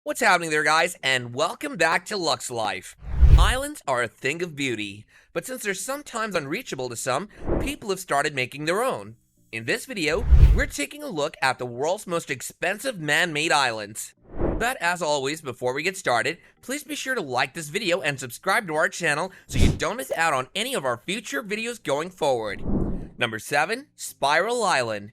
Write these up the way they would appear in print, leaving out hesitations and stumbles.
What's happening there, guys, and welcome back to Luxe Life. Islands are a thing of beauty, but since they're sometimes unreachable to some, people have started making their own. In this video, we're taking a look at the world's most expensive man-made islands. But as always, before we get started, please be sure to like this video and subscribe to our channel so you don't miss out on any of our future videos going forward. Number 7. Spiral Island.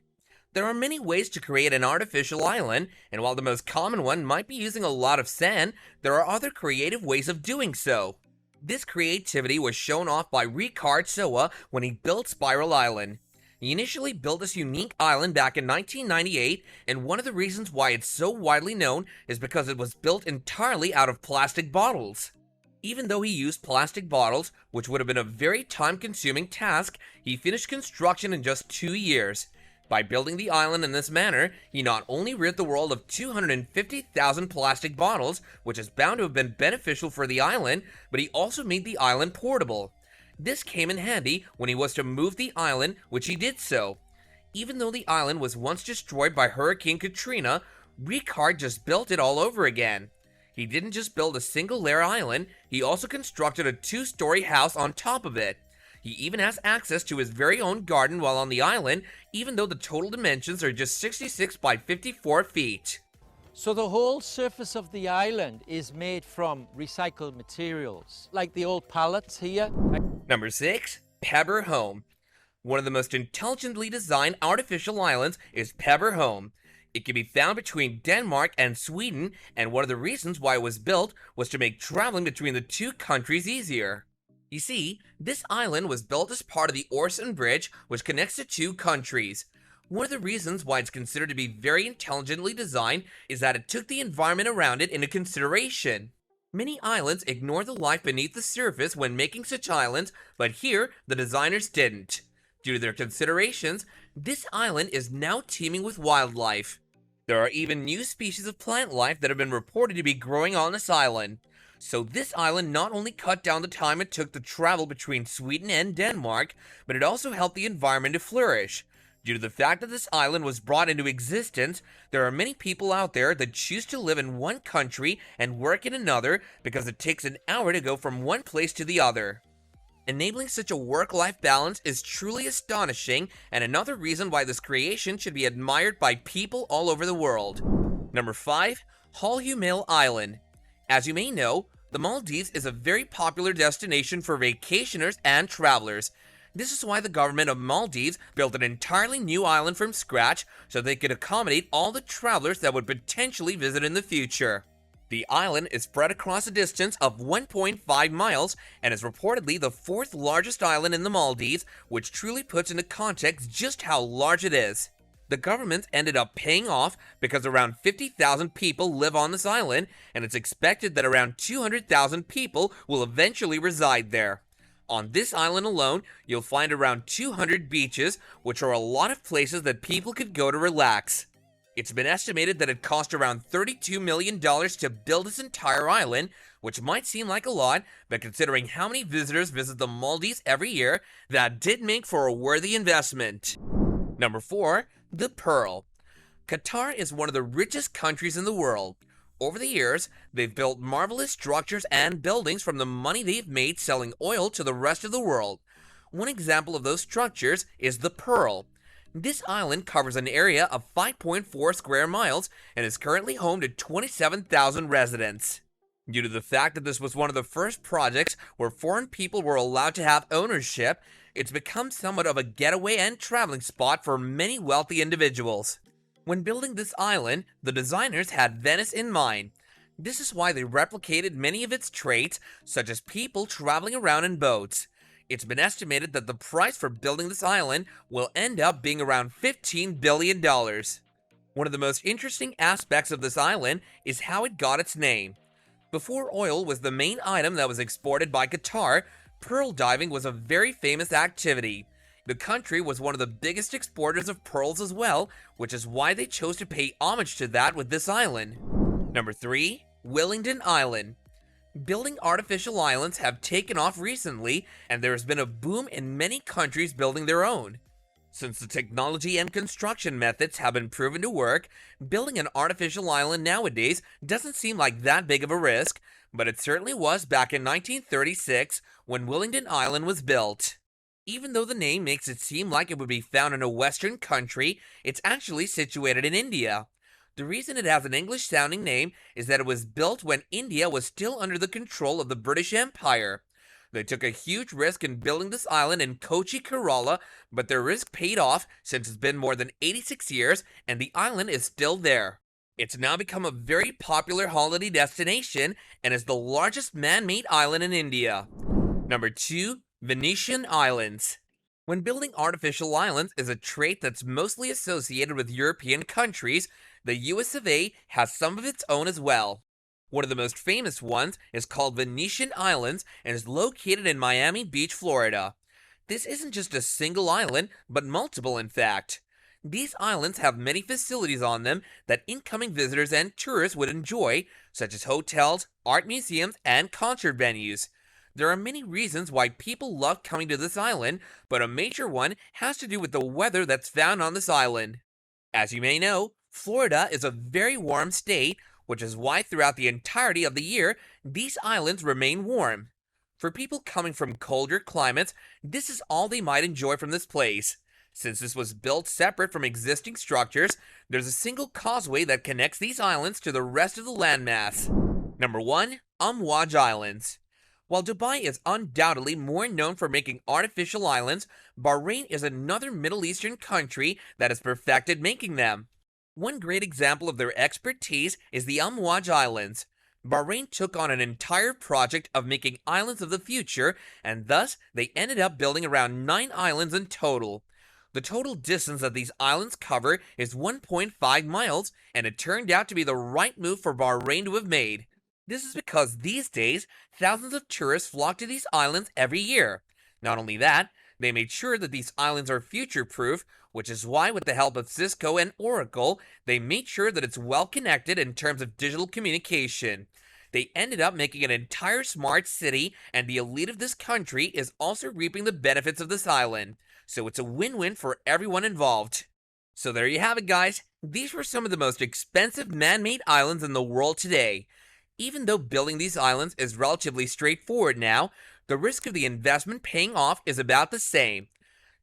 There are many ways to create an artificial island, and while the most common one might be using a lot of sand, there are other creative ways of doing so. This creativity was shown off by Ricard Soa when he built Spiral Island. He initially built this unique island back in 1998, and one of the reasons why it's so widely known is because it was built entirely out of plastic bottles. Even though he used plastic bottles, which would have been a very time-consuming task, he finished construction in just 2 years. By building the island in this manner, he not only rid the world of 250,000 plastic bottles, which is bound to have been beneficial for the island, but he also made the island portable. This came in handy when he was to move the island, which he did so. Even though the island was once destroyed by Hurricane Katrina, Ricard just built it all over again. He didn't just build a single-layer island, he also constructed a 2-story house on top of it. He even has access to his very own garden while on the island, even though the total dimensions are just 66 by 54 feet. So the whole surface of the island is made from recycled materials, like the old pallets here. Number 6. Pebber Home. One of the most intelligently designed artificial islands is Pebber Home. It can be found between Denmark and Sweden, and one of the reasons why it was built was to make traveling between the two countries easier. You see, this island was built as part of the Øresund Bridge, which connects the two countries. One of the reasons why it's considered to be very intelligently designed is that it took the environment around it into consideration. Many islands ignore the life beneath the surface when making such islands, but here, the designers didn't. Due to their considerations, this island is now teeming with wildlife. There are even new species of plant life that have been reported to be growing on this island. So this island not only cut down the time it took to travel between Sweden and Denmark, but it also helped the environment to flourish. Due to the fact that this island was brought into existence, there are many people out there that choose to live in one country and work in another because it takes an hour to go from one place to the other. Enabling such a work-life balance is truly astonishing, and another reason why this creation should be admired by people all over the world. Number 5. Holumael Island. As you may know, the Maldives is a very popular destination for vacationers and travelers. This is why the government of Maldives built an entirely new island from scratch so they could accommodate all the travelers that would potentially visit in the future. The island is spread across a distance of 1.5 miles and is reportedly the 4th largest island in the Maldives, which truly puts into context just how large it is. The government ended up paying off because around 50,000 people live on this island, and it's expected that around 200,000 people will eventually reside there. On this island alone, you'll find around 200 beaches, which are a lot of places that people could go to relax. It's been estimated that it cost around $32 million to build this entire island, which might seem like a lot, but considering how many visitors visit the Maldives every year, that did make for a worthy investment. Number 4. The Pearl. Qatar is one of the richest countries in the world. Over the years, they've built marvelous structures and buildings from the money they've made selling oil to the rest of the world. One example of those structures is the Pearl. This island covers an area of 5.4 square miles and is currently home to 27,000 residents. Due to the fact that this was one of the first projects where foreign people were allowed to have ownership, it's become somewhat of a getaway and traveling spot for many wealthy individuals. When building this island, the designers had Venice in mind. This is why they replicated many of its traits, such as people traveling around in boats. It's been estimated that the price for building this island will end up being around $15 billion. One of the most interesting aspects of this island is how it got its name. Before oil was the main item that was exported by Qatar, pearl diving was a very famous activity. The country was one of the biggest exporters of pearls as well, which is why they chose to pay homage to that with this island. Number 3. Willingdon Island. Building artificial islands have taken off recently, and there has been a boom in many countries building their own. Since the technology and construction methods have been proven to work, building an artificial island nowadays doesn't seem like that big of a risk, but it certainly was back in 1936 when Willingdon Island was built. Even though the name makes it seem like it would be found in a Western country, it's actually situated in India. The reason it has an English sounding name is that it was built when India was still under the control of the British Empire. They took a huge risk in building this island in Kochi, Kerala, but their risk paid off since it's been more than 86 years and the island is still there. It's now become a very popular holiday destination and is the largest man-made island in India. Number 2. Venetian Islands. When building artificial islands is a trait that's mostly associated with European countries, the US of A has some of its own as well. One of the most famous ones is called Venetian Islands and is located in Miami Beach, Florida. This isn't just a single island, but multiple in fact. These islands have many facilities on them that incoming visitors and tourists would enjoy, such as hotels, art museums, and concert venues. There are many reasons why people love coming to this island, but a major one has to do with the weather that's found on this island. As you may know, Florida is a very warm state, which is why throughout the entirety of the year, these islands remain warm. For people coming from colder climates, this is all they might enjoy from this place. Since this was built separate from existing structures, there's a single causeway that connects these islands to the rest of the landmass. Number 1. Amwaj Islands. While Dubai is undoubtedly more known for making artificial islands, Bahrain is another Middle Eastern country that has perfected making them. One great example of their expertise is the Amwaj Islands. Bahrain took on an entire project of making islands of the future, and thus they ended up building around 9 islands in total. The total distance that these islands cover is 1.5 miles, and it turned out to be the right move for Bahrain to have made. This is because these days, thousands of tourists flock to these islands every year. Not only that, they made sure that these islands are future-proof, which is why with the help of Cisco and Oracle, they made sure that it's well connected in terms of digital communication. They ended up making an entire smart city, and the elite of this country is also reaping the benefits of this island. So it's a win-win for everyone involved. So there you have it, guys. These were some of the most expensive man-made islands in the world today. Even though building these islands is relatively straightforward now, the risk of the investment paying off is about the same.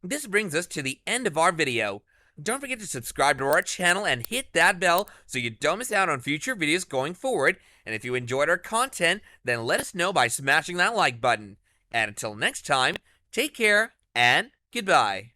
This brings us to the end of our video. Don't forget to subscribe to our channel and hit that bell so you don't miss out on future videos going forward. And if you enjoyed our content, then let us know by smashing that like button. And until next time, take care and goodbye.